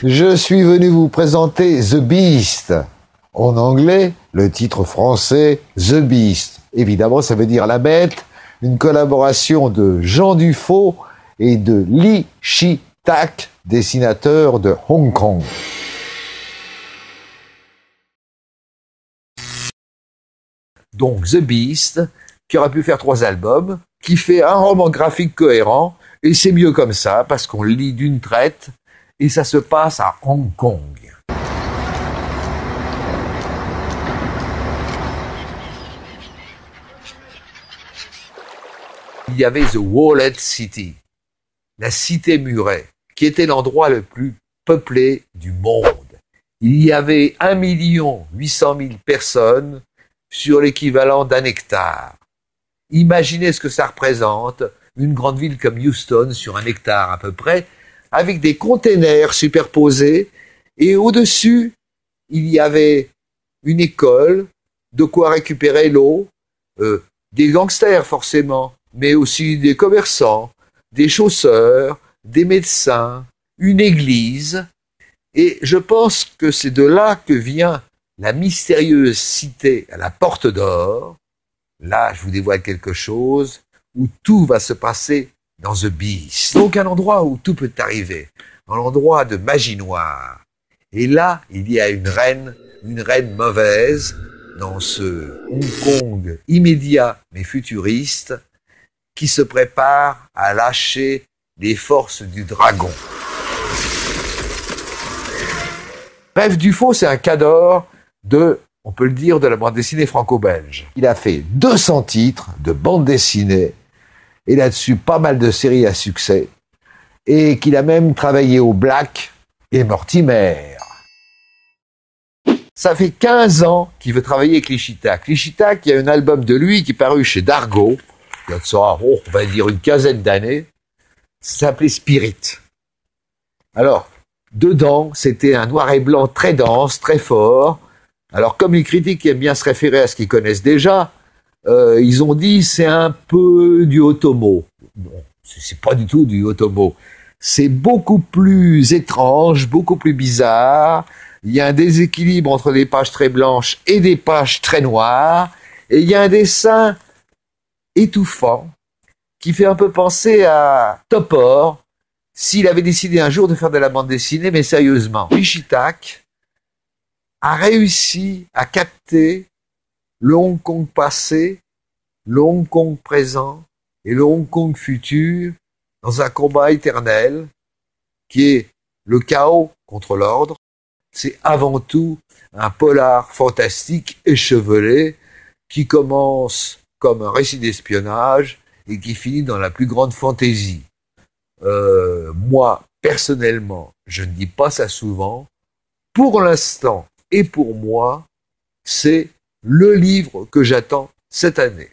Je suis venu vous présenter The Beast. En anglais, le titre français, The Beast. Évidemment, ça veut dire la bête. Une collaboration de Jean Dufaux et de Li Shi-tak, dessinateur de Hong Kong. Donc The Beast, qui aurait pu faire 3 albums, qui fait un roman graphique cohérent, et c'est mieux comme ça, parce qu'on le lit d'une traite, et ça se passe à Hong Kong. Il y avait The Walled City, la cité murée, qui était l'endroit le plus peuplé du monde. Il y avait 1 800 000 personnes sur l'équivalent d'1 hectare. Imaginez ce que ça représente, une grande ville comme Houston sur 1 hectare à peu près, avec des containers superposés, et au-dessus, il y avait une école, de quoi récupérer l'eau, des gangsters forcément, mais aussi des commerçants, des chausseurs, des médecins, une église, et je pense que c'est de là que vient la mystérieuse cité à la porte d'or. Là, je vous dévoile quelque chose, où tout va se passer dans The Beast. Donc un endroit où tout peut arriver, un endroit de magie noire. Et là, il y a une reine mauvaise, dans ce Hong Kong immédiat mais futuriste, qui se prépare à lâcher les forces du dragon. Rêve Dufaux, c'est un cadre on peut le dire, de la bande dessinée franco-belge. Il a fait 200 titres de bande dessinée, et là-dessus pas mal de séries à succès, et qu'il a même travaillé au Black et Mortimer. Ça fait 15 ans qu'il veut travailler avec Li Shi-tak. Li Shi-tak, il y a un album de lui qui est paru chez Dargaud, il y a de ça, on va dire une quinzaine d'années, ça s'appelait Spirit. Alors, dedans, c'était un noir et blanc très dense, très fort. Alors, comme les critiques aiment bien se référer à ce qu'ils connaissent déjà, ils ont dit c'est un peu du Otomo. Non, c'est pas du tout du Otomo. C'est beaucoup plus étrange, beaucoup plus bizarre. Il y a un déséquilibre entre des pages très blanches et des pages très noires. Et il y a un dessin étouffant qui fait un peu penser à Topor s'il avait décidé un jour de faire de la bande dessinée, mais sérieusement. Li Shi-tak a réussi à capter le Hong Kong passé, le Hong Kong présent et le Hong Kong futur dans un combat éternel qui est le chaos contre l'ordre. C'est avant tout un polar fantastique échevelé qui commence comme un récit d'espionnage et qui finit dans la plus grande fantaisie. Moi, personnellement, je ne dis pas ça souvent. Pour l'instant et pour moi, c'est le livre que j'attends cette année.